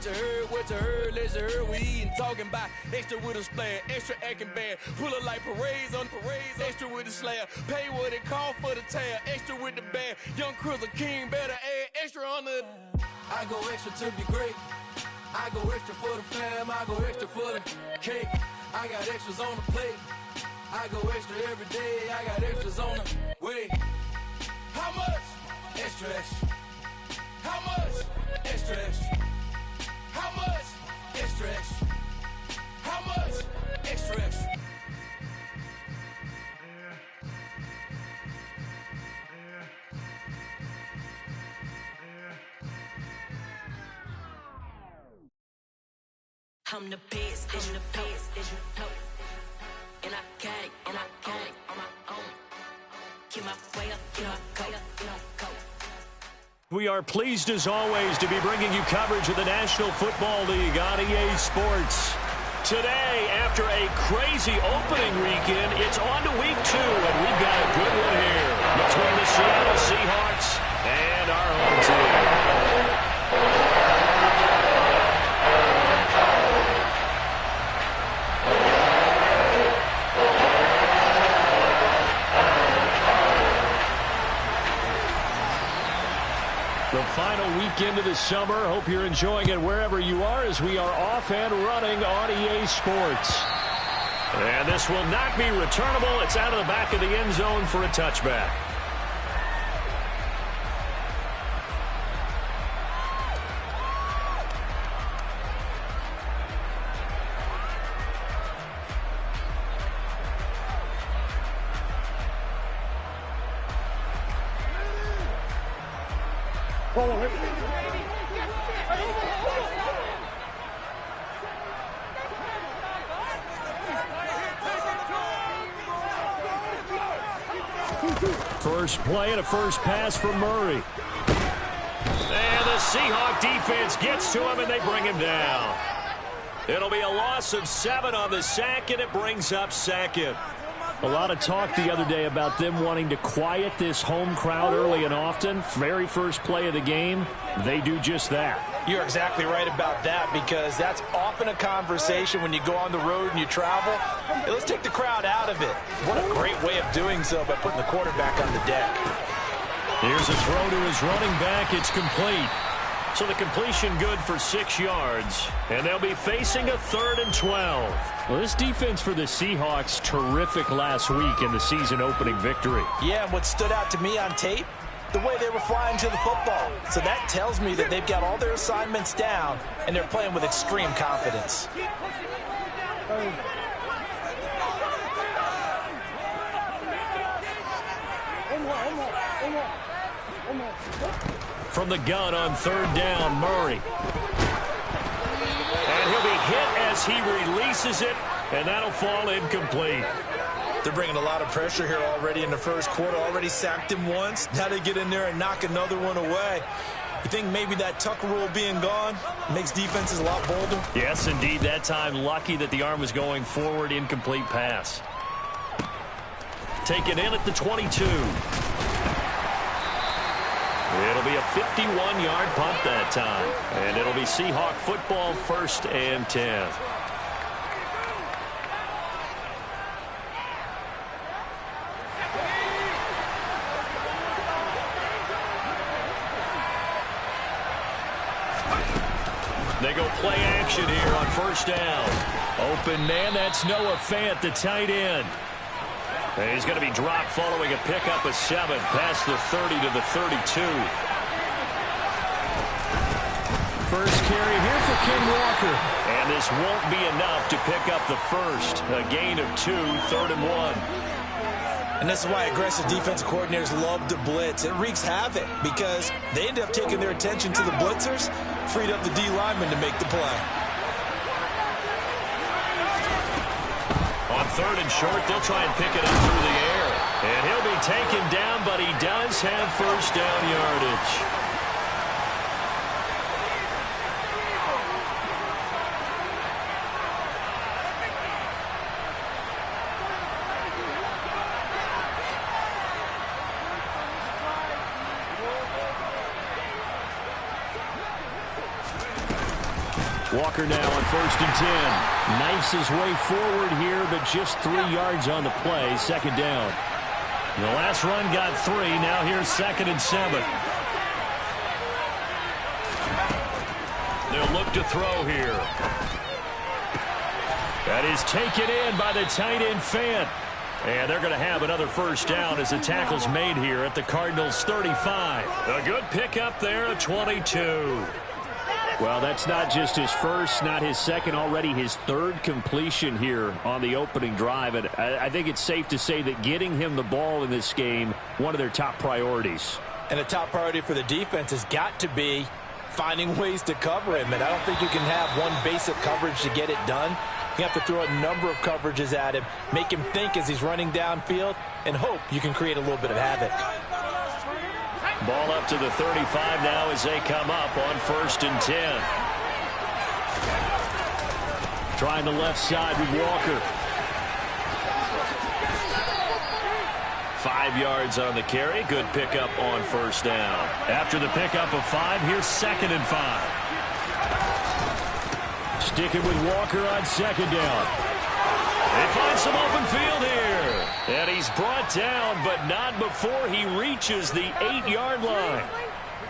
what you heard, let's hear. We eating, talking about extra with a splash, extra acting bad. Pull it like parades on parades, extra with the slayer. Pay what it call for the tail, extra with the band. Young Cruiser King better add extra on the. I go extra to be great. I go extra for the fam, I go extra for the cake. I got extras on the plate. I go extra every day, I got extras on the way. How much? Extra, extra. How much? Extra, extra. How much? Extra, extra. How much? Extra, extra. I'm the best, I'm the best, and I got it, and I got it on my own. Get my way up, get my go, get my go. We are pleased as always to be bringing you coverage of the National Football League on EA Sports. Today, after a crazy opening weekend, it's on to week 2, and we've got a good one here between the Seattle Seahawks and our home team. The final weekend of the summer. Hope you're enjoying it wherever you are as we are off and running on EA Sports. And this will not be returnable. It's out of the back of the end zone for a touchback. First play and a first pass for Murray. And the Seahawk defense gets to him and they bring him down. It'll be a loss of 7 on the sack, and it brings up second. A lot of talk the other day about them wanting to quiet this home crowd early and often. Very first play of the game, they do just that. You're exactly right about that, because that's often a conversation when you go on the road and you travel. Hey, let's take the crowd out of it. What a great way of doing so by putting the quarterback on the deck. Here's a throw to his running back. It's complete. So the completion good for 6 yards. And they'll be facing a 3rd and 12. Well, this defense for the Seahawks, terrific last week in the season-opening victory. Yeah, and what stood out to me on tape, the way they were flying to the football. So that tells me that they've got all their assignments down, and they're playing with extreme confidence. From the gun on 3rd down, Murray. And he'll be hit as he releases it, and that'll fall incomplete. They're bringing a lot of pressure here already in the first quarter. Already sacked him once. Now they get in there and knock another one away. You think maybe that Tucker rule being gone makes defenses a lot bolder? Yes, indeed. That time, lucky that the arm was going forward. Incomplete pass. Taken in at the 22. It'll be a 51-yard punt that time. And it'll be Seahawk football, 1st and 10. They go play action here on 1st down. Open man, that's Noah Fant, the tight end. And he's going to be dropped following a pickup of 7 past the 30 to the 32. First carry here for Ken Walker. And this won't be enough to pick up the first. A gain of 2, 3rd and 1. And this is why aggressive defensive coordinators love to blitz. It wreaks havoc because they end up taking their attention to the blitzers, freed up the D lineman to make the play. On 3rd and short, they'll try and pick it up through the air. And he'll be taken down, but he does have 1st down yardage. Walker now on 1st and 10. Knifes his way forward here, but just 3 yards on the play. Second down. The last run got 3. Now here's 2nd and 7. They'll look to throw here. That is taken in by the tight end Fant. And they're going to have another first down as the tackle's made here at the Cardinals' 35. A good pickup there, a 22. Well, that's not just his first, not his second, already his 3rd completion here on the opening drive. And I think it's safe to say that getting him the ball in this game, one of their top priorities. And a top priority for the defense has got to be finding ways to cover him. And I don't think you can have one basic coverage to get it done. You have to throw a number of coverages at him, make him think as he's running downfield, and hope you can create a little bit of havoc. Ball up to the 35 now as they come up on 1st and 10. Trying the left side with Walker. 5 yards on the carry. Good pickup on 1st down. After the pickup of 5, here's 2nd and 5. Sticking with Walker on 2nd down. They find some open field here. And he's brought down, but not before he reaches the 8-yard line.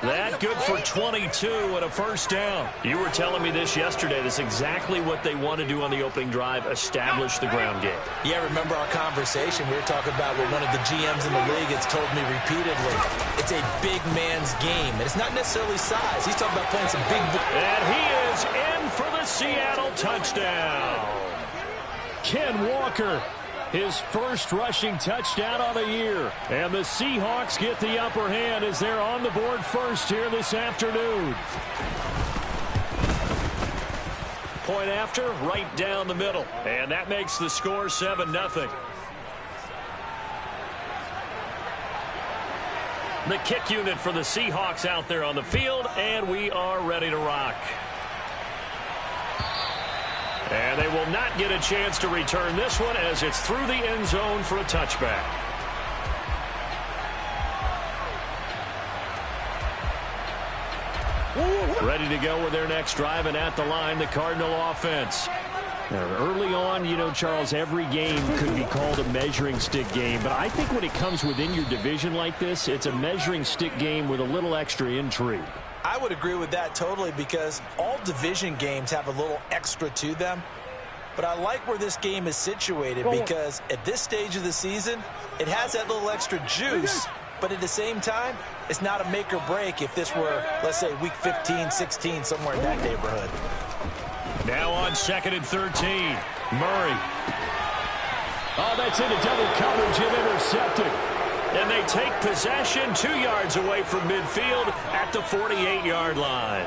That good for 22 and a first down. You were telling me this yesterday. That's exactly what they want to do on the opening drive, establish the ground game. Yeah, remember our conversation. We were talking about what one of the GMs in the league has told me repeatedly. It's a big man's game, and it's not necessarily size. He's talking about playing some big... And he is in for the Seattle touchdown. Ken Walker, his first rushing touchdown of the year. And the Seahawks get the upper hand as they're on the board first here this afternoon. Point after, right down the middle. And that makes the score 7-0. The kick unit for the Seahawks out there on the field, and we are ready to rock. And they will not get a chance to return this one as it's through the end zone for a touchback. Ready to go with their next drive, and at the line, the Cardinal offense. Now, early on, you know, Charles, every game could be called a measuring stick game. But I think when it comes within your division like this, it's a measuring stick game with a little extra intrigue. I would agree with that totally because all division games have a little extra to them. But I like where this game is situated because at this stage of the season, it has that little extra juice. But at the same time, it's not a make or break if this were, let's say, week 15, 16, somewhere in that neighborhood. Now on 2nd and 13, Murray. Oh, that's into double coverage and intercepted. And they take possession 2 yards away from midfield at the 48-yard line.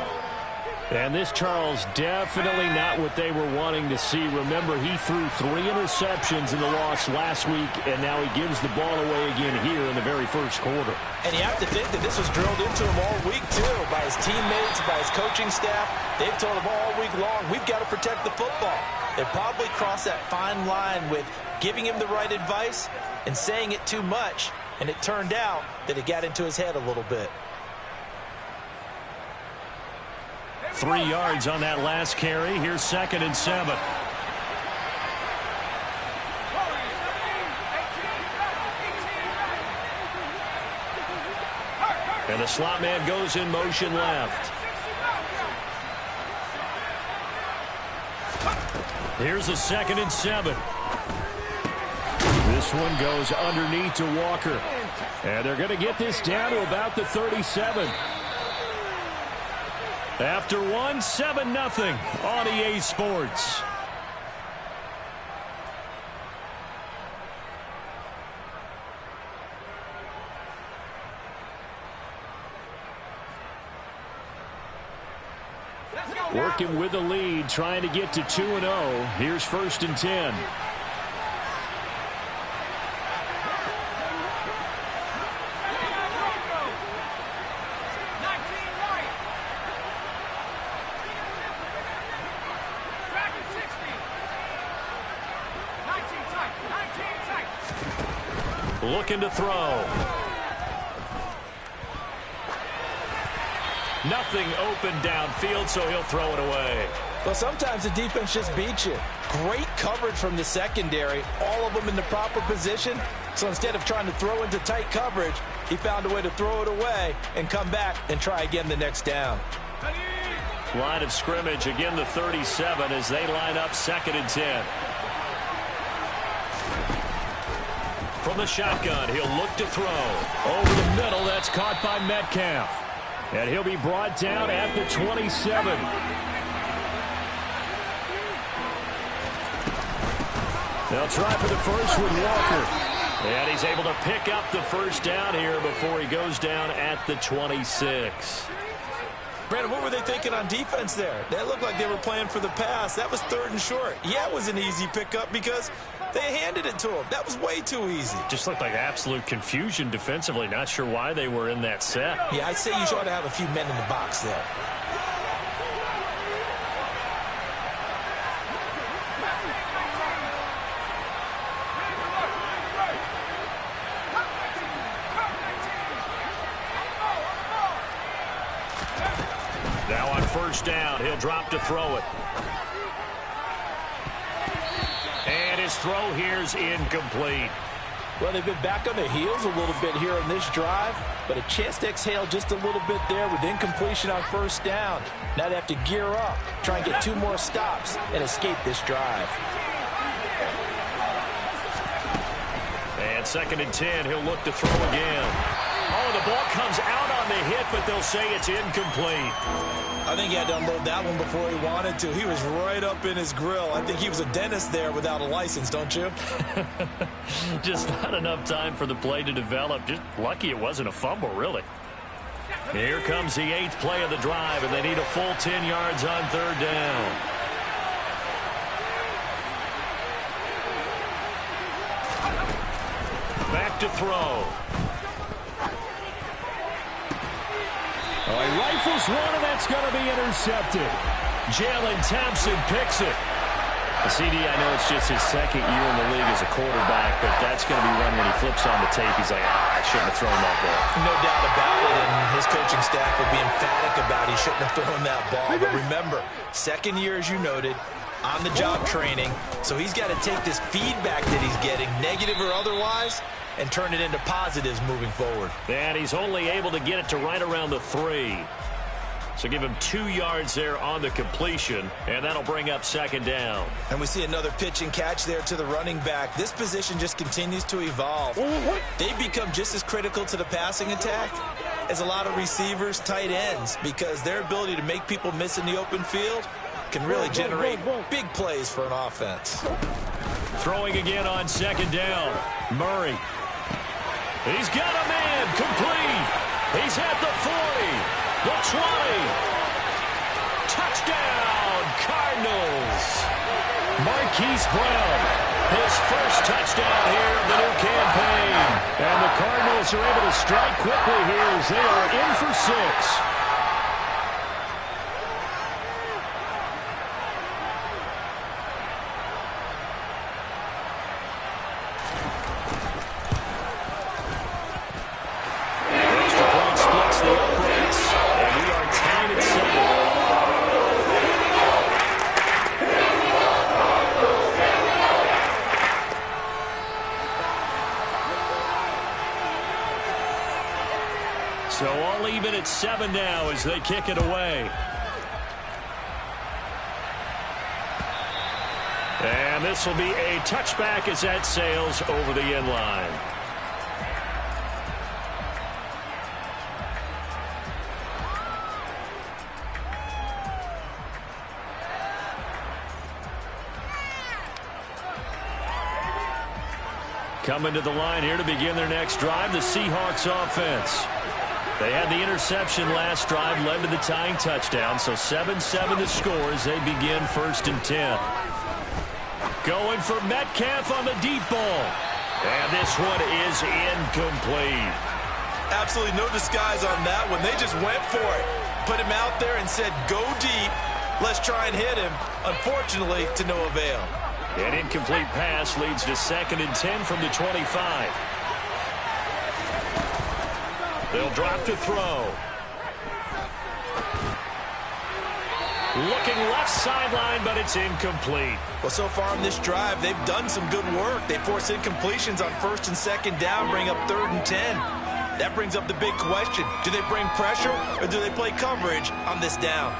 And this, Charles, definitely not what they were wanting to see. Remember, he threw 3 interceptions in the loss last week, and now he gives the ball away again here in the very first quarter. And you have to think that this was drilled into him all week, too, by his teammates, by his coaching staff. They've told him all week long, we've got to protect the football. They probably crossed that fine line with giving him the right advice and saying it too much. And it turned out that it got into his head a little bit. 3 yards on that last carry. Here's 2nd and 7. And the slot man goes in motion left. Here's a 2nd and 7. This one goes underneath to Walker. And they're going to get this down to about the 37. After one, 7-0 on EA Sports. Working with the lead, trying to get to 2-0. Here's 1st and 10. Looking to throw. Nothing open downfield, so he'll throw it away. Well, sometimes the defense just beats you. Great coverage from the secondary, all of them in the proper position. So instead of trying to throw into tight coverage, he found a way to throw it away and come back and try again the next down. Line of scrimmage, again the 37 as they line up 2nd and 10. From the shotgun, he'll look to throw. Over the middle, that's caught by Metcalf. And he'll be brought down at the 27. They'll try for the first with Walker. And he's able to pick up the first down here before he goes down at the 26. Brandon, what were they thinking on defense there? They looked like they were playing for the pass. That was 3rd and short. Yeah, it was an easy pickup because they handed it to him. That was way too easy. Just looked like absolute confusion defensively. Not sure why they were in that set. Yeah, I'd say you ought to have a few men in the box there. Now on first down, he'll drop to throw it. And his throw here's incomplete. Well, they've been back on their heels a little bit here on this drive, but a chance to exhale just a little bit there with incompletion on first down. Now they have to gear up, try and get 2 more stops, and escape this drive. And 2nd and 10, he'll look to throw again. Oh, the ball comes out on the hit, but they'll say it's incomplete. I think he had to unload that one before he wanted to. He was right up in his grill. I think he was a dentist there without a license, don't you? Just not enough time for the play to develop. Just lucky it wasn't a fumble, really. Here comes the 8th play of the drive, and they need a full 10 yards on 3rd down. Back to throw. Oh, he rifles one, and that's going to be intercepted. Jalen Thompson picks it. CD, I know it's just his 2nd year in the league as a quarterback, but that's going to be one when he flips on the tape. He's like, I shouldn't have thrown that ball. No doubt about it, and his coaching staff will be emphatic about he shouldn't have thrown that ball. But remember, 2nd year, as you noted, on-the-job training, so he's got to take this feedback that he's getting, negative or otherwise, and turn it into positives moving forward. And he's only able to get it to right around the 3. So give him 2 yards there on the completion, and that'll bring up 2nd down. And we see another pitch and catch there to the running back. This position just continues to evolve. They've become just as critical to the passing attack as a lot of receivers, tight ends, because their ability to make people miss in the open field can really generate big plays for an offense. Throwing again on 2nd down. Murray. He's got a man complete. He's at the 40, the 20. Touchdown, Cardinals. Marquise Brown, his first touchdown here of the new campaign. And the Cardinals are able to strike quickly here as they are in for 6. So all even at 7 now as they kick it away. And this will be a touchback as that sails over the end line. Coming to the line here to begin their next drive, the Seahawks offense. They had the interception last drive, led to the tying touchdown, so 7-7 the score as they begin 1st and 10. Going for Metcalf on the deep ball. And this one is incomplete. Absolutely no disguise on that one. They just went for it. Put him out there and said, go deep. Let's try and hit him. Unfortunately, to no avail. An incomplete pass leads to 2nd and 10 from the 25. They'll drop to throw. Looking left sideline, but it's incomplete. Well, so far on this drive, they've done some good work. They force incompletions on 1st and 2nd down, bring up 3rd and 10. That brings up the big question. Do they bring pressure or do they play coverage on this down?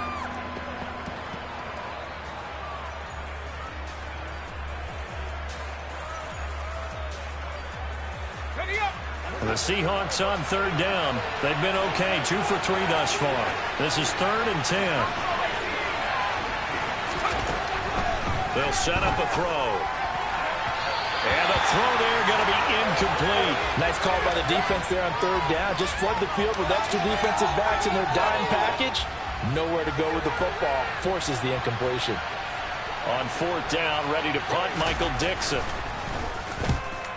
The Seahawks on 3rd down. They've been okay, 2 for 3 thus far. This is 3rd and 10. They'll set up a throw. And the throw there going to be incomplete. Nice call by the defense there on 3rd down. Just flood the field with extra defensive backs in their dime package. Nowhere to go with the football. Forces the incompletion. On 4th down, ready to punt, Michael Dixon.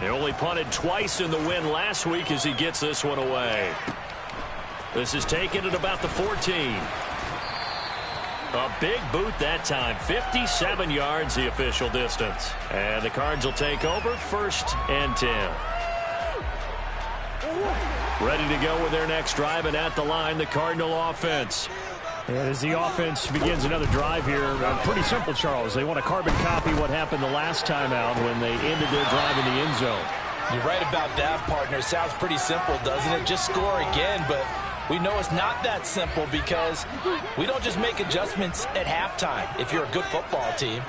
They only punted twice in the win last week as he gets this one away. This is taken at about the 14. A big boot that time. 57 yards the official distance. And the Cards will take over 1st and 10. Ready to go with their next drive, and at the line, the Cardinal offense. And as the offense begins another drive here, pretty simple, Charles. They want to carbon copy what happened the last time out when they ended their drive in the end zone. You're right about that, partner. Sounds pretty simple, doesn't it? Just score again, but we know it's not that simple because we don't just make adjustments at halftime if you're a good football team.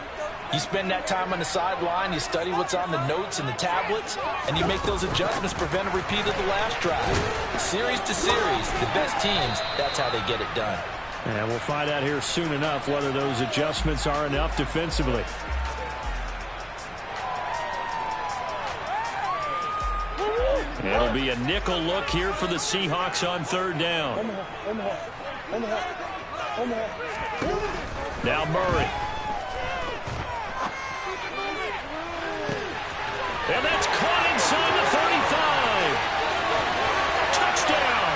You spend that time on the sideline, you study what's on the notes and the tablets, and you make those adjustments, prevent a repeat of the last drive. Series to series, the best teams, that's how they get it done. And we'll find out here soon enough whether those adjustments are enough defensively. It'll be a nickel look here for the Seahawks on 3rd down. Now Murray. And that's caught inside the 35. Touchdown.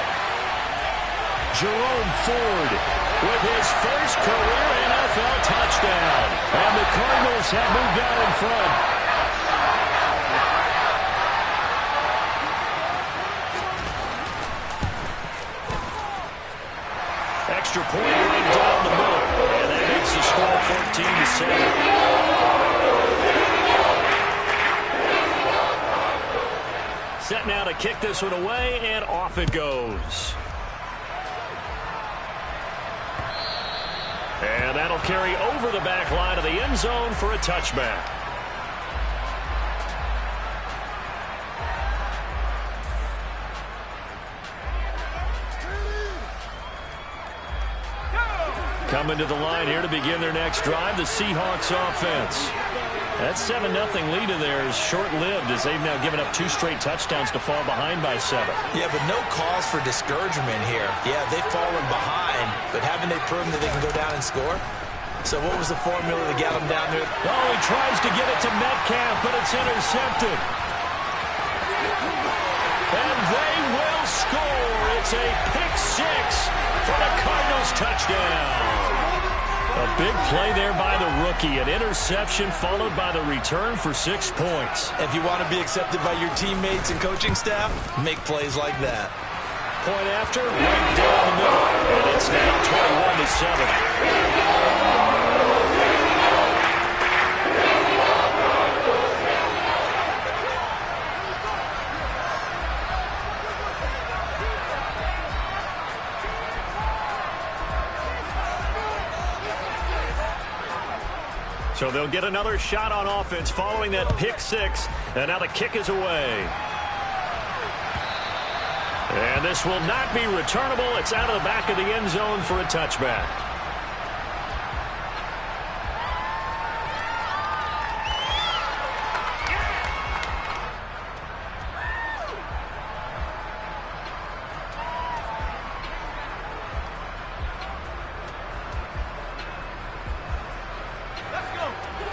Jerome Ford with his first career NFL touchdown. And the Cardinals have moved out in front. Extra point right down the middle. And that makes the score 14-7. Set now to kick this one away, and off it goes. And that'll carry over the back line of the end zone for a touchback. Coming to the line here to begin their next drive, the Seahawks offense. That 7-0 lead of theirs short-lived as they've now given up 2 straight touchdowns to fall behind by 7. Yeah, but no cause for discouragement here. Yeah, they've fallen behind, but haven't they proven that they can go down and score? So what was the formula to get them down there? Oh, he tries to get it to Metcalf, but it's intercepted. And they will score. It's a pick 6 for the Cardinals touchdown. A big play there by the rookie. An interception followed by the return for 6 points. If you want to be accepted by your teammates and coaching staff, make plays like that. Point after, right down the middle. And it's now 21-7. So they'll get another shot on offense following that pick 6. And now the kick is away. And this will not be returnable. It's out of the back of the end zone for a touchback.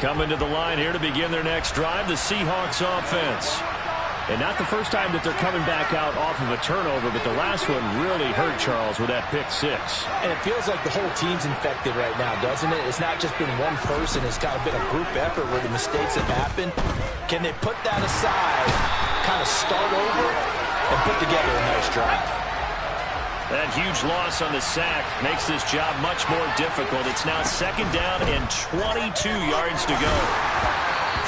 Coming to the line here to begin their next drive, the Seahawks offense. And not the first time that they're coming back out off of a turnover, but the last one really hurt, Charles, with that pick 6. And it feels like the whole team's infected right now, doesn't it? It's not just been one person. It's kind of been a group effort where the mistakes have happened. Can they put that aside, kind of start over, and put together a nice drive? That huge loss on the sack makes this job much more difficult. It's now 2nd down and 22 yards to go.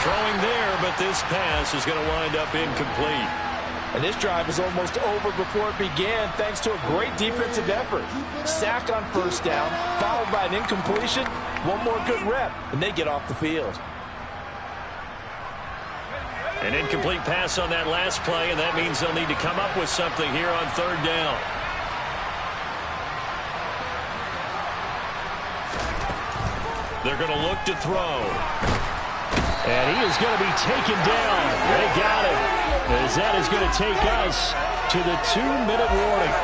Throwing there, but this pass is going to wind up incomplete. And this drive is almost over before it began thanks to a great defensive effort. Sack on 1st down, followed by an incompletion. One more good rep, and they get off the field. An incomplete pass on that last play, and that means they'll need to come up with something here on 3rd down. They're going to look to throw. And he is going to be taken down. They got him. As that is going to take us to the 2-minute warning.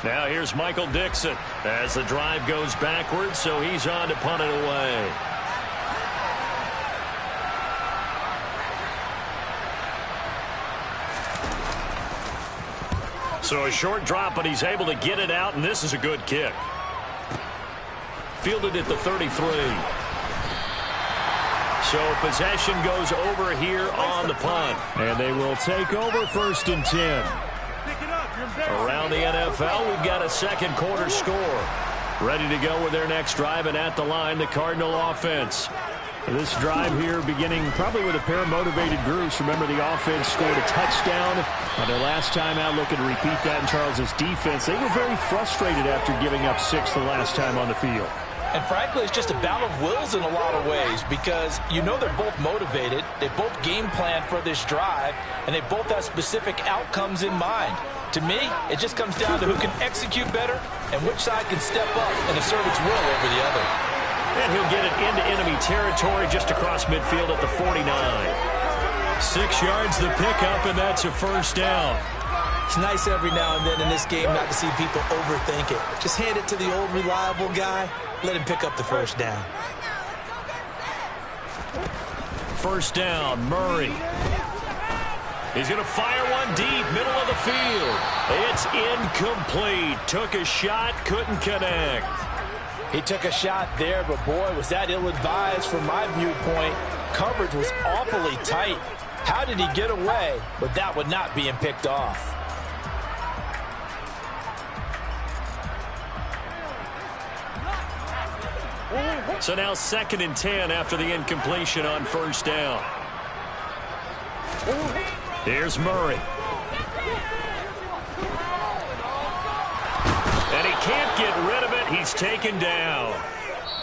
Now here's Michael Dixon as the drive goes backwards, so he's on to punt it away. So a short drop, but he's able to get it out, and this is a good kick. Fielded at the 33. So possession goes over here on the punt. And they will take over 1st and 10. Around the NFL, we've got a 2nd quarter score. Ready to go with their next drive, and at the line, the Cardinal offense. This drive here beginning probably with a pair of motivated groups. Remember, the offense scored a touchdown on their last time out. Looking to repeat that in Charles's defense. They were very frustrated after giving up 6 the last time on the field. And frankly, it's just a battle of wills in a lot of ways because you know they're both motivated. They both game planned for this drive, and they both have specific outcomes in mind. To me, it just comes down to who can execute better and which side can step up and assert its will over the other. And he'll get it into enemy territory just across midfield at the 49. 6 yards the pickup, and that's a 1st down. It's nice every now and then in this game not to see people overthink it. Just hand it to the old reliable guy. Let him pick up the 1st down. 1st down, Murray. He's going to fire one deep, middle of the field. It's incomplete. Took a shot, couldn't connect. He took a shot there, but boy, was that ill-advised from my viewpoint. Coverage was awfully tight. How did he get away without not being picked off? So now 2nd and 10 after the incompletion on 1st down. Here's Murray. And he can't get rid of it. He's taken down.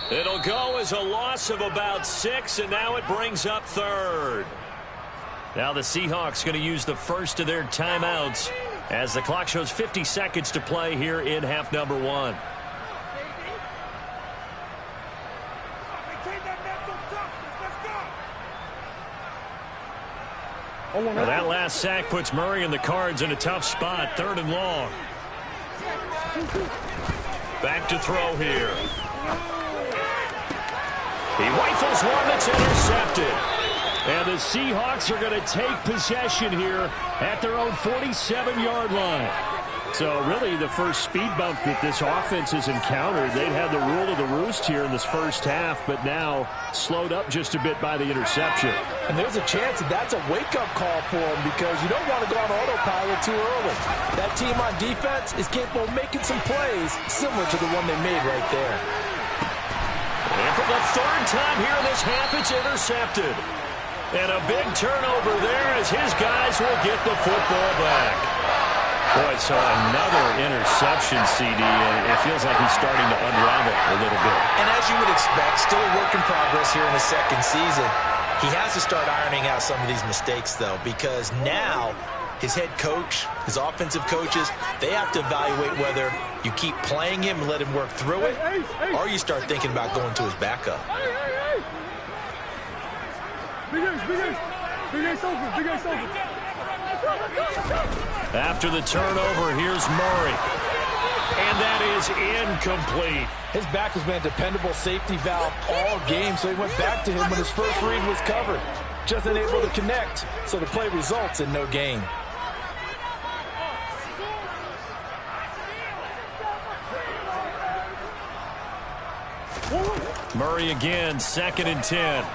It'll go as a loss of about 6, and now it brings up 3rd. Now the Seahawks going to use the first of their timeouts as the clock shows 50 seconds to play here in half number 1. Well, that last sack puts Murray and the Cards in a tough spot. 3rd and long. Back to throw here. He rifles one that's intercepted. And the Seahawks are going to take possession here at their own 47-yard line. So really the first speed bump that this offense has encountered. They'd had the rule of the roost here in this first half, but now slowed up just a bit by the interception. And there's a chance that that's a wake-up call for them because you don't want to go on autopilot too early. That team on defense is capable of making some plays similar to the one they made right there. And for the 3rd time here in this half, it's intercepted. And a big turnover there as his guys will get the football back. Boy, so another interception, CD, and it feels like he's starting to unravel a little bit. And as you would expect, still a work in progress here in his 2nd season. He has to start ironing out some of these mistakes, though, because now his head coach, his offensive coaches, they have to evaluate whether you keep playing him and let him work through it, or you start thinking about going to his backup. After the turnover, here's Murray. And that is incomplete. His back has been a dependable safety valve all game, so he went back to him when his first read was covered. Just unable to connect, so the play results in no gain. Murray again, 2nd and 10.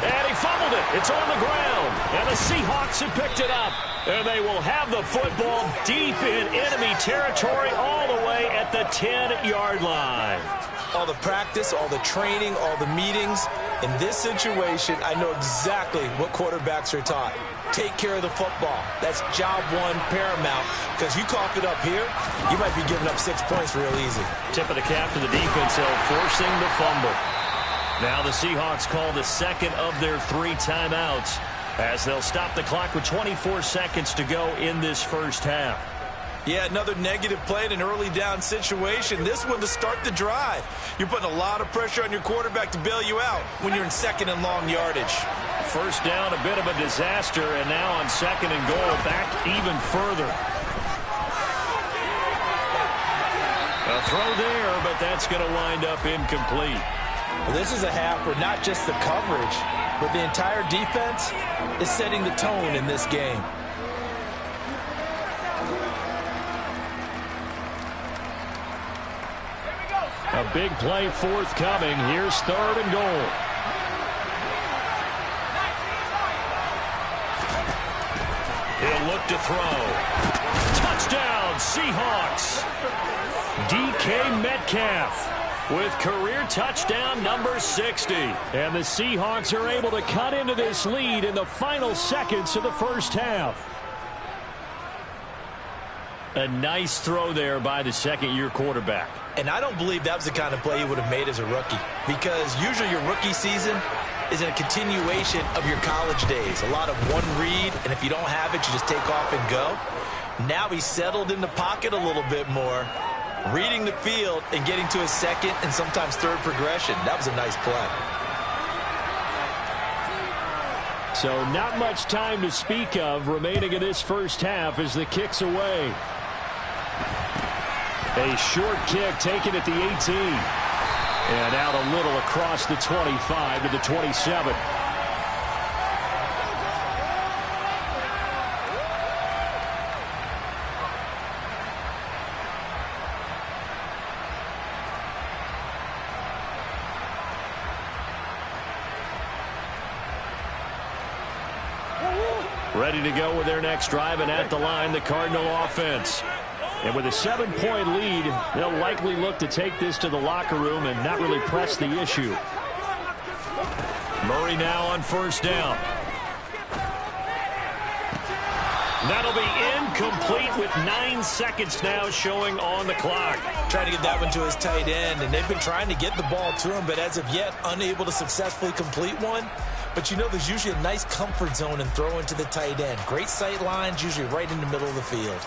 And he fumbled it. It's on the ground, and the Seahawks have picked it up. And they will have the football deep in enemy territory all the way at the 10-yard line. All the practice, all the training, all the meetings. In this situation, I know exactly what quarterbacks are taught. Take care of the football. That's job one, paramount. Because you cough it up here, you might be giving up 6 points real easy. Tip of the cap to the defense, though, forcing the fumble. Now the Seahawks call the second of their 3 timeouts as they'll stop the clock with 24 seconds to go in this first half. Yeah, another negative play in an early down situation. This one to start the drive. You're putting a lot of pressure on your quarterback to bail you out when you're in second and long yardage. First down, a bit of a disaster, and now on second and goal, back even further. A throw there, but that's going to wind up incomplete. Well, this is a half where not just the coverage, but the entire defense is setting the tone in this game. A big play forthcoming. Here's third and goal. He'll look to throw. Touchdown, Seahawks. DK Metcalf with career touchdown number 60. And the Seahawks are able to cut into this lead in the final seconds of the first half. A nice throw there by the second-year quarterback. And I don't believe that was the kind of play he would have made as a rookie, because usually your rookie season is a continuation of your college days. A lot of one read, and if you don't have it, you just take off and go. Now he's settled in the pocket a little bit more, reading the field and getting to his second and sometimes third progression. That was a nice play. So not much time to speak of remaining in this first half as the kick's away. A short kick taken at the 18. And out a little across the 25 to the 27. Ready to go with their next drive, and at the line, the Cardinal offense. And with a 7-point lead, they'll likely look to take this to the locker room and not really press the issue. Murray now on first down. That'll be incomplete with 9 seconds now showing on the clock. Trying to get that one to his tight end, and they've been trying to get the ball to him, but as of yet, unable to successfully complete one. But you know there's usually a nice comfort zone in throwing to the tight end. Great sight lines, usually right in the middle of the field.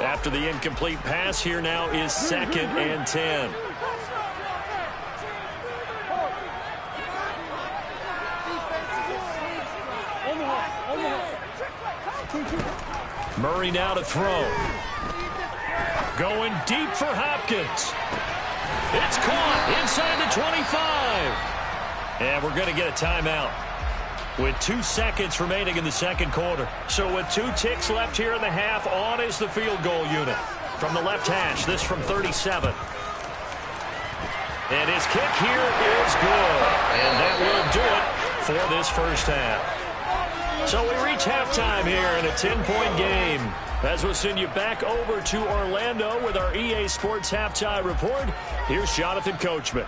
After the incomplete pass, here now is 2nd and 10. Murray now to throw. Going deep for Hopkins. It's caught inside the 25. And we're going to get a timeout with 2 seconds remaining in the second quarter. So with 2 ticks left here in the half, on is the field goal unit. From the left hash, this from 37. And his kick here is good. And that will do it for this first half. So we reach halftime here in a 10-point game. As we'll send you back over to Orlando with our EA Sports Halftime Report, here's Jonathan Coachman.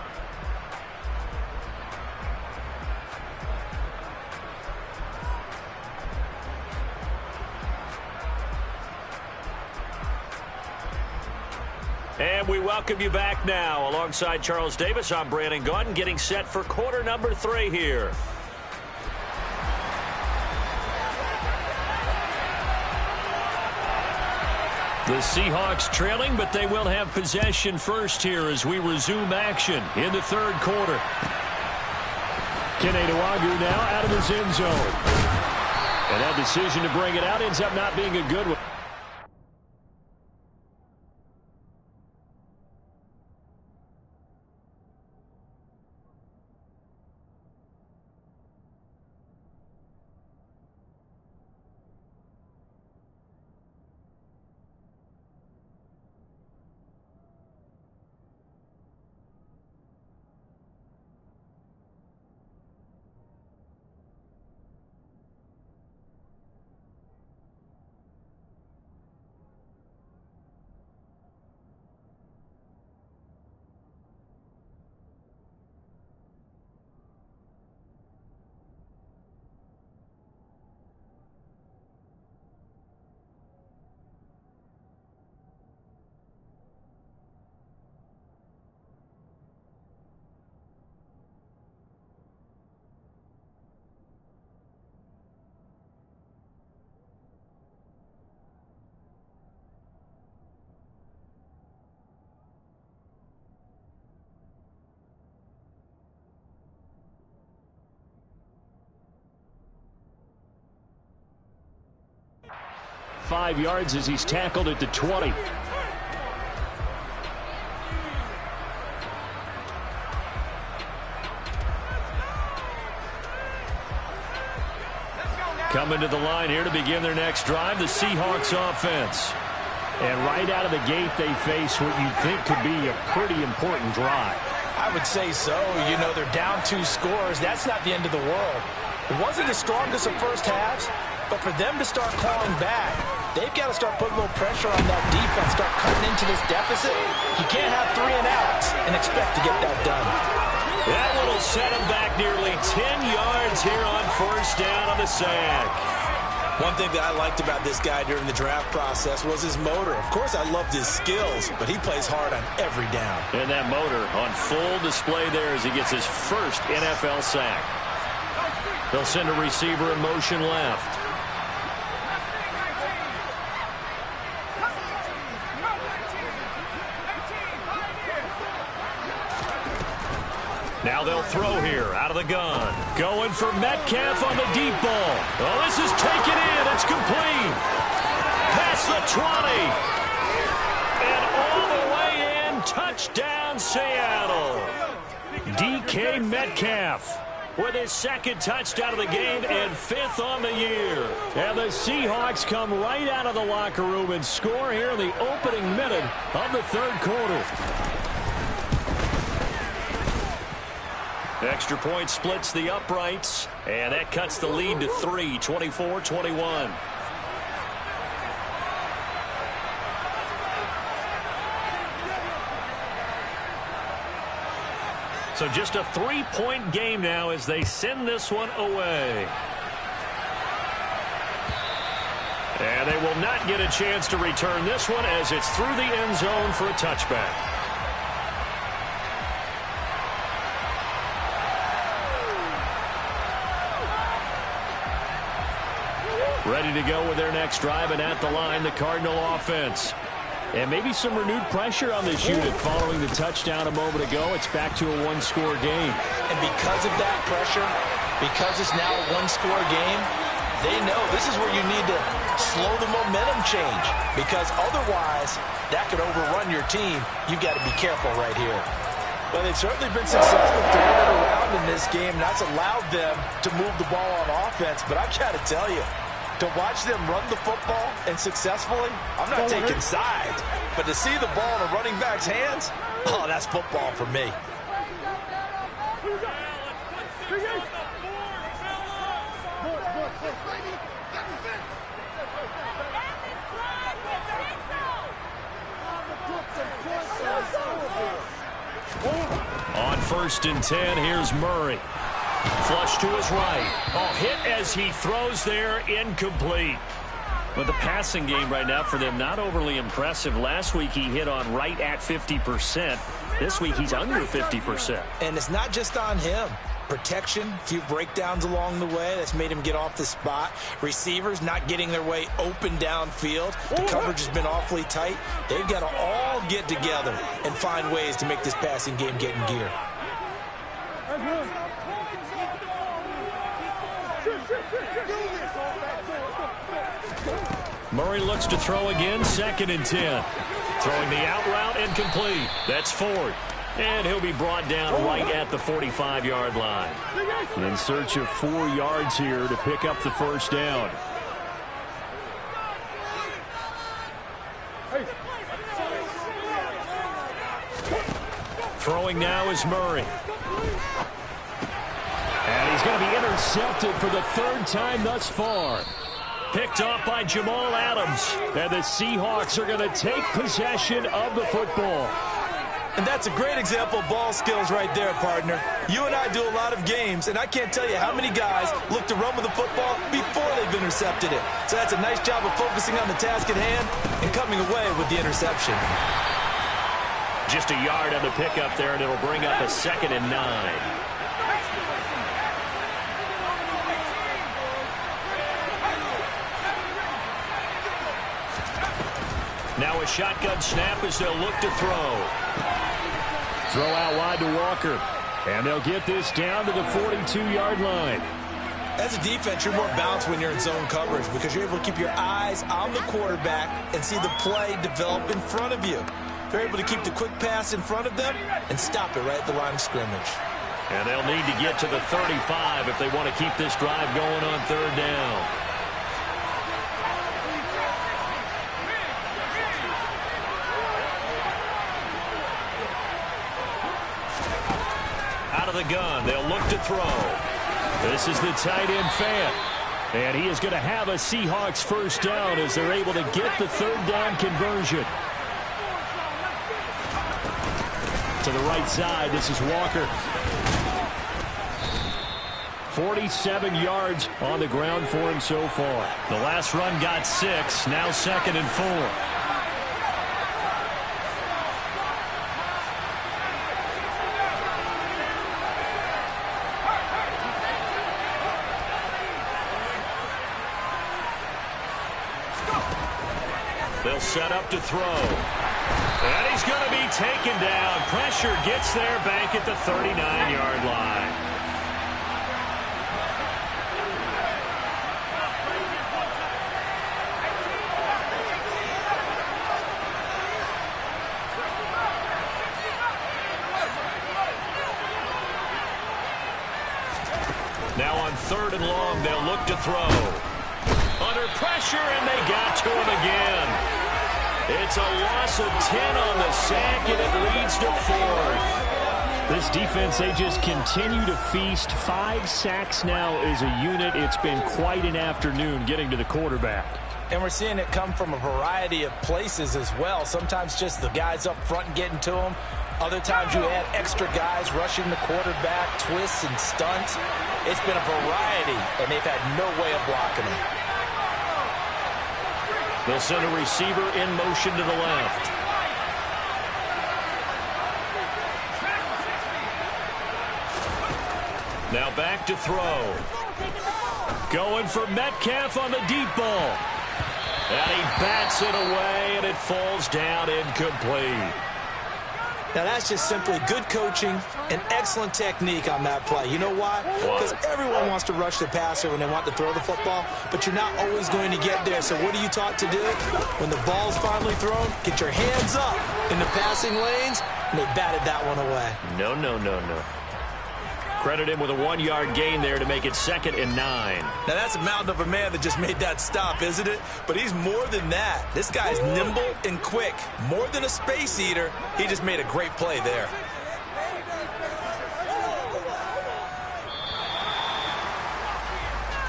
And we welcome you back now. Alongside Charles Davis, I'm Brandon Gaudin, getting set for quarter number 3 here. The Seahawks trailing, but they will have possession first here as we resume action in the third quarter. Keneduagu now out of his end zone. And that decision to bring it out ends up not being a good one. 5 yards as he's tackled at the 20. Coming to the line here to begin their next drive, the Seahawks offense. And right out of the gate, they face what you think could be a pretty important drive. I would say so. You know, they're down 2 scores. That's not the end of the world. It wasn't the strongest of first halves, but for them to start clawing back, they've got to start putting a little pressure on that defense, start cutting into this deficit. You can't have 3 and outs and expect to get that done. That one will set him back nearly 10 yards here on first down on the sack. One thing that I liked about this guy during the draft process was his motor. Of course, I loved his skills, but he plays hard on every down. And that motor on full display there as he gets his first NFL sack. They'll send a receiver in motion left. Now they'll throw here out of the gun. Going for Metcalf on the deep ball. Oh, this is taken in. It's complete. Past the 20. And all the way in. Touchdown, Seattle. DK Metcalf with his second touchdown of the game and 5th on the year. And the Seahawks come right out of the locker room and score here in the opening minute of the 3rd quarter. Extra point splits the uprights, and that cuts the lead to 3, 24-21. So just a 3-point game now as they send this one away. And they will not get a chance to return this one as it's through the end zone for a touchback. Ready to go with their next drive, and at the line, the Cardinal offense. And maybe some renewed pressure on this unit following the touchdown a moment ago. It's back to a 1-score game. And because of that pressure, because it's now a 1-score game, they know this is where you need to slow the momentum change. Because otherwise, that could overrun your team. You've got to be careful right here. Well, they've certainly been successful throwing it around in this game. And that's allowed them to move the ball on offense. But I've got to tell you, to watch them run the football and successfully, I'm not taking sides, but to see the ball in a running back's hands, oh, that's football for me. On 1st and 10, here's Murray. Flush to his right. Oh, hit as he throws there, incomplete. Well, the passing game right now for them, not overly impressive. Last week he hit on right at 50%. This week he's under 50%. And it's not just on him. Protection, a few breakdowns along the way. That's made him get off the spot. Receivers not getting their way open downfield. The coverage has been awfully tight. They've got to all get together and find ways to make this passing game get in gear. Murray looks to throw again, 2nd and 10. Throwing the out route incomplete. That's Ford. And he'll be brought down right at the 45-yard line. In search of 4 yards here to pick up the first down. Throwing now is Murray. And he's going to be intercepted for the 3rd time thus far. Picked off by Jamal Adams. And the Seahawks are going to take possession of the football. And that's a great example of ball skills right there, partner. You and I do a lot of games, and I can't tell you how many guys look to run with the football before they've intercepted it. So that's a nice job of focusing on the task at hand and coming away with the interception. Just a yard on the pickup there, and it'll bring up a 2nd and 9. Now a shotgun snap as they'll look to throw. Throw out wide to Walker. And they'll get this down to the 42-yard line. As a defense, you're more balanced when you're in zone coverage because you're able to keep your eyes on the quarterback and see the play develop in front of you. They're able to keep the quick pass in front of them and stop it right at the line of scrimmage. And they'll need to get to the 35 if they want to keep this drive going on third down. Out of the gun, they'll look to throw. This is the tight end Fant. And he is going to have a Seahawks first down as they're able to get the third down conversion. To the right side, this is Walker. 47 yards on the ground for him so far. The last run got 6, now 2nd and 4. They'll set up to throw. And he's going to be taken down. Pressure gets there back at the 39-yard line. Now on 3rd and long, they'll look to throw. Under pressure, and they got to him again. It's a loss of 10 on the sack, and it leads to 4th. This defense, they just continue to feast. 5 sacks now as a unit. It's been quite an afternoon getting to the quarterback. And we're seeing it come from a variety of places as well. Sometimes just the guys up front getting to him. Other times you add extra guys rushing the quarterback, twists and stunts. It's been a variety, and they've had no way of blocking him. They'll send a receiver in motion to the left. Now back to throw. Going for Metcalf on the deep ball. And he bats it away, and it falls down incomplete. Now, that's just simply good coaching and excellent technique on that play. You know why? Because everyone wants to rush the passer when they want to throw the football, but you're not always going to get there. So what are you taught to do? When the ball's finally thrown, get your hands up in the passing lanes, and they batted that one away. No. Credit him with a 1-yard gain there to make it 2nd and 9. Now, that's a mountain of a man that just made that stop, isn't it? But he's more than that. This guy's nimble and quick. More than a space eater, he just made a great play there.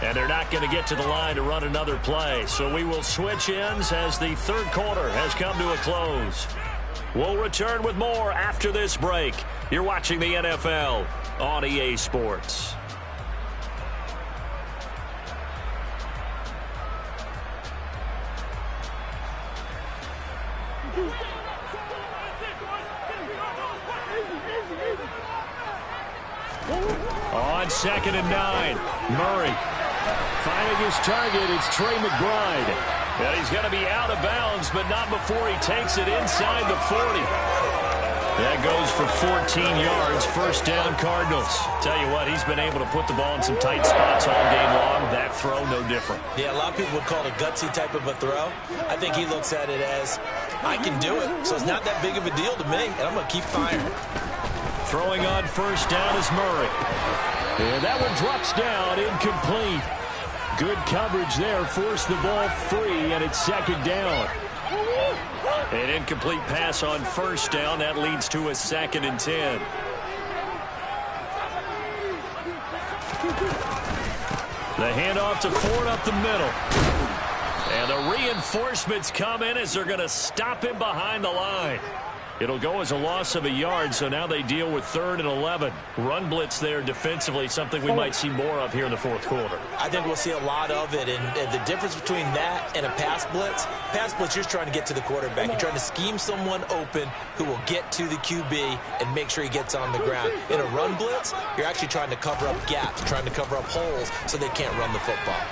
And they're not going to get to the line to run another play. So we will switch ends as the 3rd quarter has come to a close. We'll return with more after this break. You're watching the NFL on EA Sports. On 2nd and 9, Murray finding his target. It's Trey McBride. And he's going to be out of bounds, but not before he takes it inside the 40. That goes for 14 yards. First down, Cardinals. Tell you what, he's been able to put the ball in some tight spots all game long. That throw, no different. Yeah, a lot of people would call it a gutsy type of a throw. I think he looks at it as, I can do it, so it's not that big of a deal to me, and I'm going to keep firing. Throwing on first down is Murray. And that one drops down, incomplete. Good coverage there, forced the ball free, and it's 2nd down. An incomplete pass on first down. That leads to a 2nd and 10. The handoff to Ford up the middle. And the reinforcements come in as they're going to stop him behind the line. It'll go as a loss of a yard, so now they deal with 3rd and 11. Run blitz there defensively, something we might see more of here in the 4th quarter. I think we'll see a lot of it, and the difference between that and a pass blitz, you're trying to get to the quarterback. You're trying to scheme someone open who will get to the QB and make sure he gets on the ground. In a run blitz, you're actually trying to cover up gaps, trying to cover up holes so they can't run the football.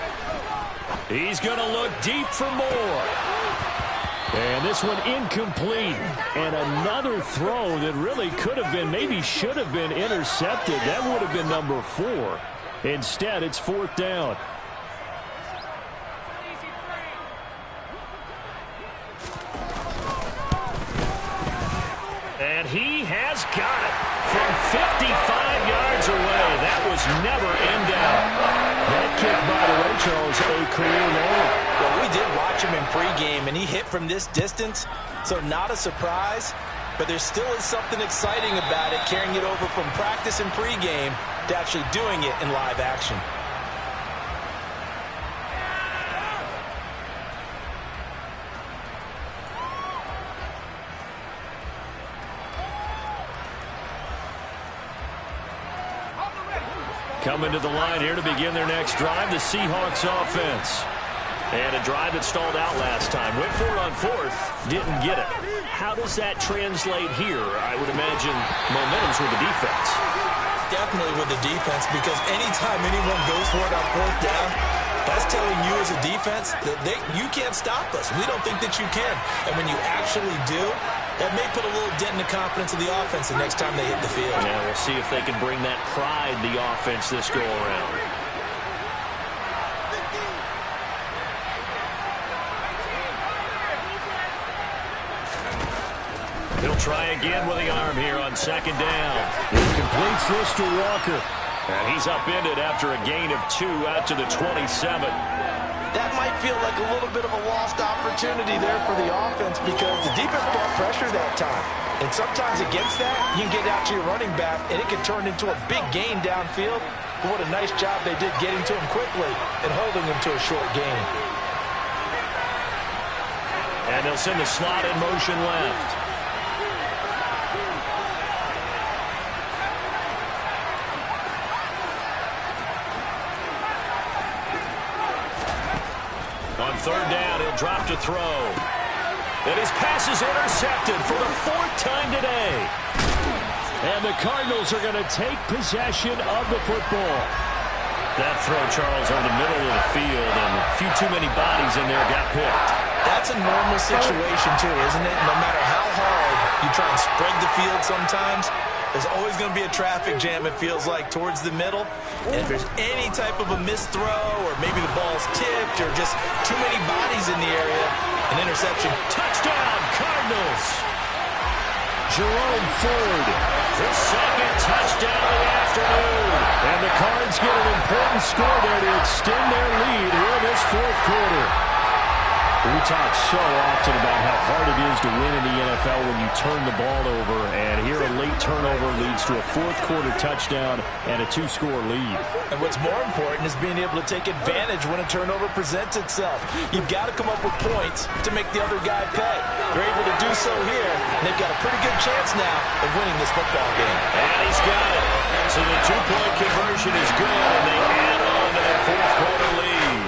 He's going to look deep for more. And this one incomplete. And another throw that really could have been, maybe should have been intercepted. That would have been number 4. Instead, it's 4th down. And he has got it from 55 yards away. That was never in doubt. That kick, by the way, Charles, a career long. Well, we did watch him in pregame, and he hit from this distance, so not a surprise. But there still is something exciting about it, carrying it over from practice and pregame to actually doing it in live action. Coming to the line here to begin their next drive, the Seahawks offense. And a drive that stalled out last time. Went for it on 4th, didn't get it. How does that translate here? I would imagine momentum's with the defense. Definitely with the defense, because anytime anyone goes for it on 4th down, that's telling you as a defense that you can't stop us. We don't think that you can. And when you actually do, that may put a little dent in the confidence of the offense the next time they hit the field. Yeah, we'll see if they can bring that pride, the offense, this go around. He'll try again with the arm here on 2nd down. He completes this to Walker. And he's upended after a gain of 2 out to the 27. That might feel like a little bit of a lost opportunity there for the offense, because the defense brought pressure that time. And sometimes against that, you can get out to your running back, and it can turn into a big gain downfield. But what a nice job they did getting to him quickly and holding him to a short gain. And they'll send the slot in motion left. On 3rd down, he'll drop to throw. And his pass is intercepted for the 4th time today. And the Cardinals are going to take possession of the football. That throw, Charles, over the middle of the field, and a few too many bodies in there got picked. That's a normal situation, too, isn't it? No matter how hard you try and spread the field sometimes, there's always going to be a traffic jam, it feels like, towards the middle. And if there's any type of a missed throw, or maybe the ball's tipped, or just too many bodies in the area, an interception. Touchdown, Cardinals! Jerome Ford, the 2nd touchdown of the afternoon. And the Cards get an important score there to extend their lead here in this 4th quarter. We talk so often about how hard it is to win in the NFL when you turn the ball over, and here a late turnover leads to a 4th quarter touchdown and a 2-score lead. And what's more important is being able to take advantage when a turnover presents itself. You've got to come up with points to make the other guy pay. They're able to do so here, and they've got a pretty good chance now of winning this football game. And he's got it. So the 2-point conversion is good, and they add on to their 4th quarter lead.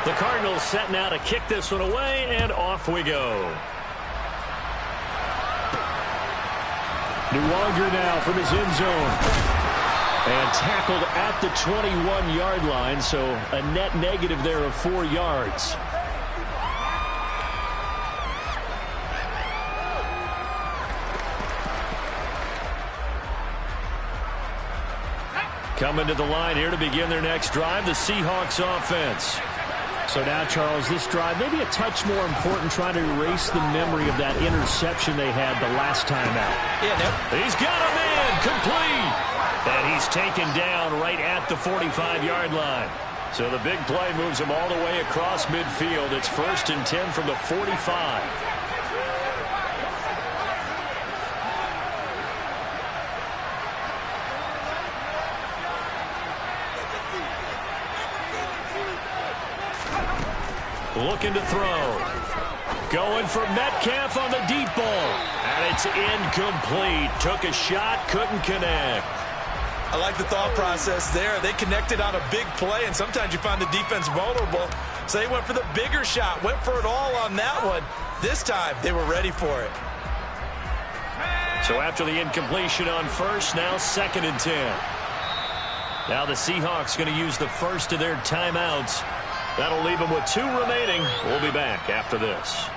The Cardinals set now to kick this one away, and off we go. Nwanger now from his end zone. And tackled at the 21-yard line, so a net negative there of 4 yards. Coming to the line here to begin their next drive, the Seahawks offense. So now, Charles, this drive maybe a touch more important, trying to erase the memory of that interception they had the last time out. Yeah, no. He's got a man, complete. And he's taken down right at the 45-yard line. So the big play moves him all the way across midfield. It's 1st and 10 from the 45. Looking to throw. Going for Metcalf on the deep ball. And it's incomplete. Took a shot, couldn't connect. I like the thought process there. They connected on a big play, and sometimes you find the defense vulnerable. So they went for the bigger shot, went for it all on that one. This time, they were ready for it. So after the incompletion on 1st, now 2nd and 10. Now the Seahawks going to use the first of their timeouts. That'll leave them with 2 remaining. We'll be back after this.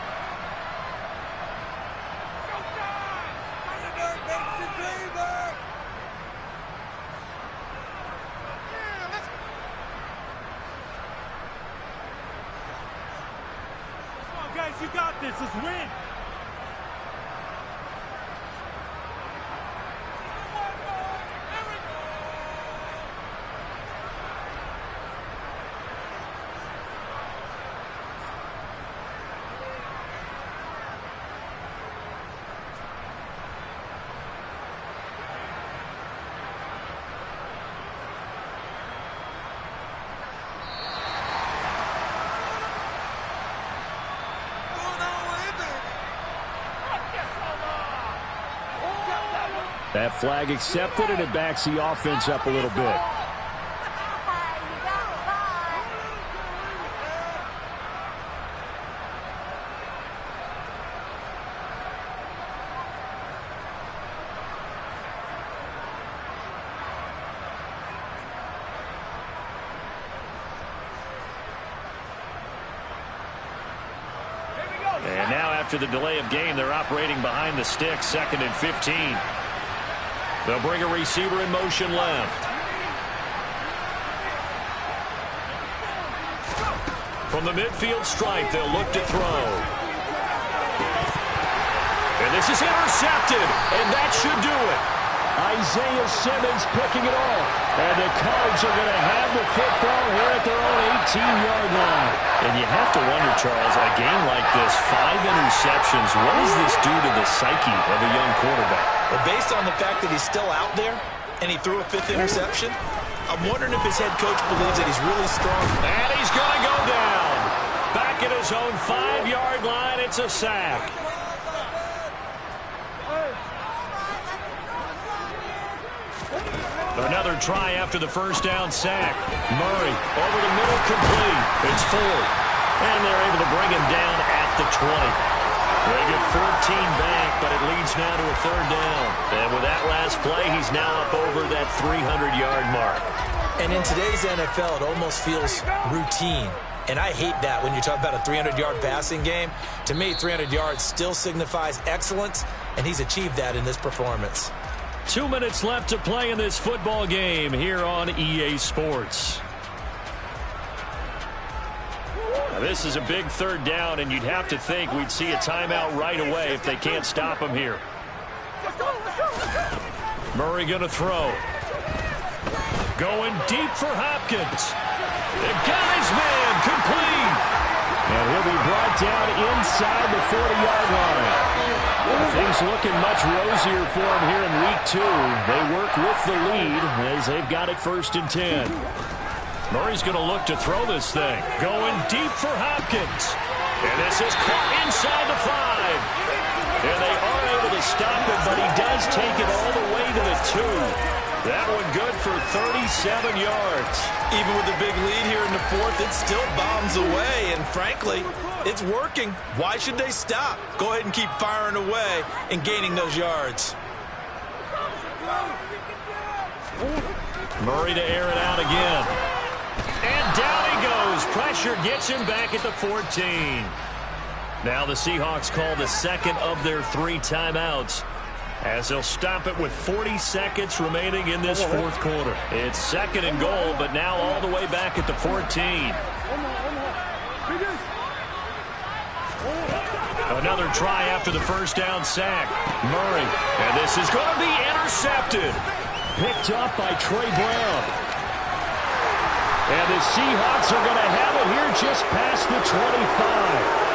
You got this. Let's win. That flag accepted, and it backs the offense up a little bit. And now after the delay of game, they're operating behind the sticks, 2nd and 15. They'll bring a receiver in motion left. From the midfield stripe, they'll look to throw. And this is intercepted, and that should do it. Isaiah Simmons picking it off. And the Cards are going to have the football here at their own 18-yard line. And you have to wonder, Charles, a game like this, 5 interceptions, what does this do to the psyche of a young quarterback? Well, based on the fact that he's still out there and he threw a 5th interception, I'm wondering if his head coach believes that he's really strong. And he's going to go down. Back at his own 5-yard line, it's a sack. Another try after the first down sack. Murray over the middle, complete. It's Ford. And they're able to bring him down at the 20. They get 14 back, but it leads now to a 3rd down. And with that last play, he's now up over that 300-yard mark. And in today's NFL, it almost feels routine. And I hate that when you talk about a 300-yard passing game. To me, 300 yards still signifies excellence, and he's achieved that in this performance. 2 minutes left to play in this football game here on EA Sports. Now, this is a big 3rd down, and you'd have to think we'd see a timeout right away if they can't stop him here. Murray going to throw. Going deep for Hopkins. They got his man, complete. And he'll be brought down inside the 40-yard line. Things looking much rosier for him here in week 2. They work with the lead as they've got it 1st and 10. Murray's going to look to throw this thing. Going deep for Hopkins. And this is caught inside the 5. And they are able to stop it, but he does take it all the way to the 2. That one good for 37 yards. Even with the big lead here in the 4th, it still bombs away. And frankly, it's working. Why should they stop? Go ahead and keep firing away and gaining those yards. Murray to air it out again. And down he goes. Pressure gets him back at the 14. Now the Seahawks call the 2nd of their 3 timeouts, as they'll stop it with 40 seconds remaining in this 4th quarter. It's 2nd and goal, but now all the way back at the 14. Another try after the first down sack. Murray, and this is going to be intercepted. Picked up by Trey Brown. And the Seahawks are going to have it here just past the 25.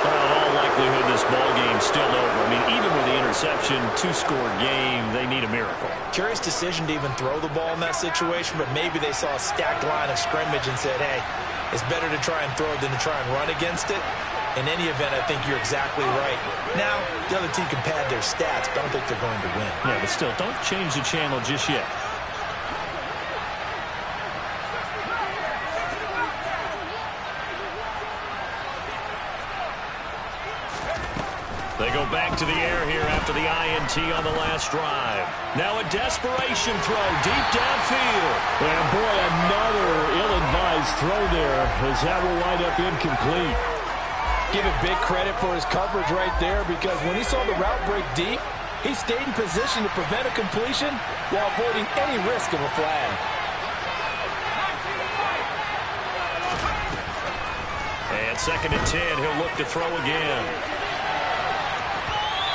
Well, in all likelihood, this ball game's still over. I mean, even with the interception, 2-score game, they need a miracle. Curious decision to even throw the ball in that situation, but maybe they saw a stacked line of scrimmage and said, hey, it's better to try and throw than to try and run against it. In any event, I think you're exactly right. Now, the other team can pad their stats, but I don't think they're going to win. Yeah, but still, don't change the channel just yet. They go back to the air here after the INT on the last drive. Now a desperation throw deep downfield. And boy, another ill-advised throw there, as that will wind up incomplete. Give it big credit for his coverage right there, because when he saw the route break deep, he stayed in position to prevent a completion while avoiding any risk of a flag. And 2nd and 10, he'll look to throw again.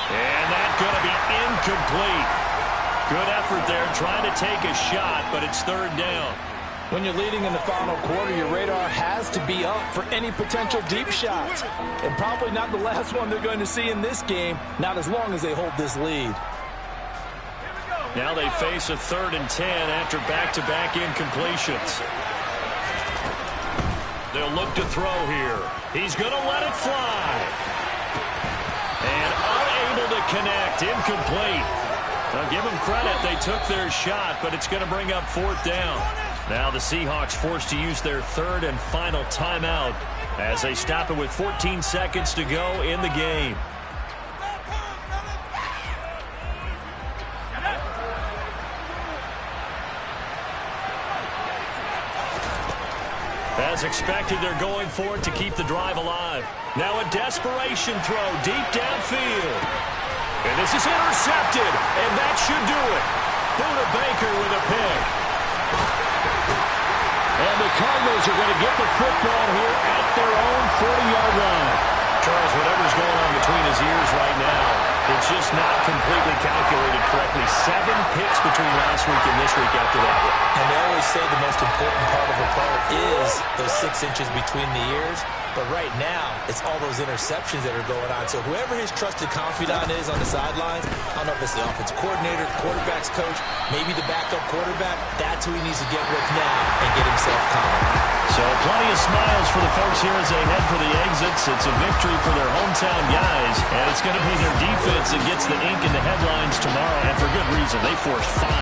And that's going to be incomplete. Good effort there trying to take a shot, but it's third down. When you're leading in the final quarter, your radar has to be up for any potential deep shots. And probably not the last one they're going to see in this game, not as long as they hold this lead. Now they face a 3rd and 10 after back-to-back incompletions. They'll look to throw here. He's going to let it fly. And unable to connect. Incomplete. Now give them credit. They took their shot, but it's going to bring up 4th down. Now the Seahawks forced to use their 3rd and final timeout as they stop it with 14 seconds to go in the game. As expected, they're going for it to keep the drive alive. Now a desperation throw deep downfield. And this is intercepted, and that should do it. Buda Baker with a pick. And the Cardinals are going to get the football here at their own 40-yard line. Charles, whatever's going on between his ears right now, it's just not completely calculated correctly. 7 picks between last week and this week after that one. And they always say the most important part of a player is those 6 inches between the ears. But right now, it's all those interceptions that are going on. So whoever his trusted confidant is on the sidelines, I don't know if it's the offensive coordinator, the quarterback's coach, maybe the backup quarterback, that's who he needs to get with now and get himself calm. So plenty of smiles for the folks here as they head for the exits. It's a victory for their hometown guys, and it's going to be their defense that gets the ink in the headlines tomorrow, and for good reason. They forced 5.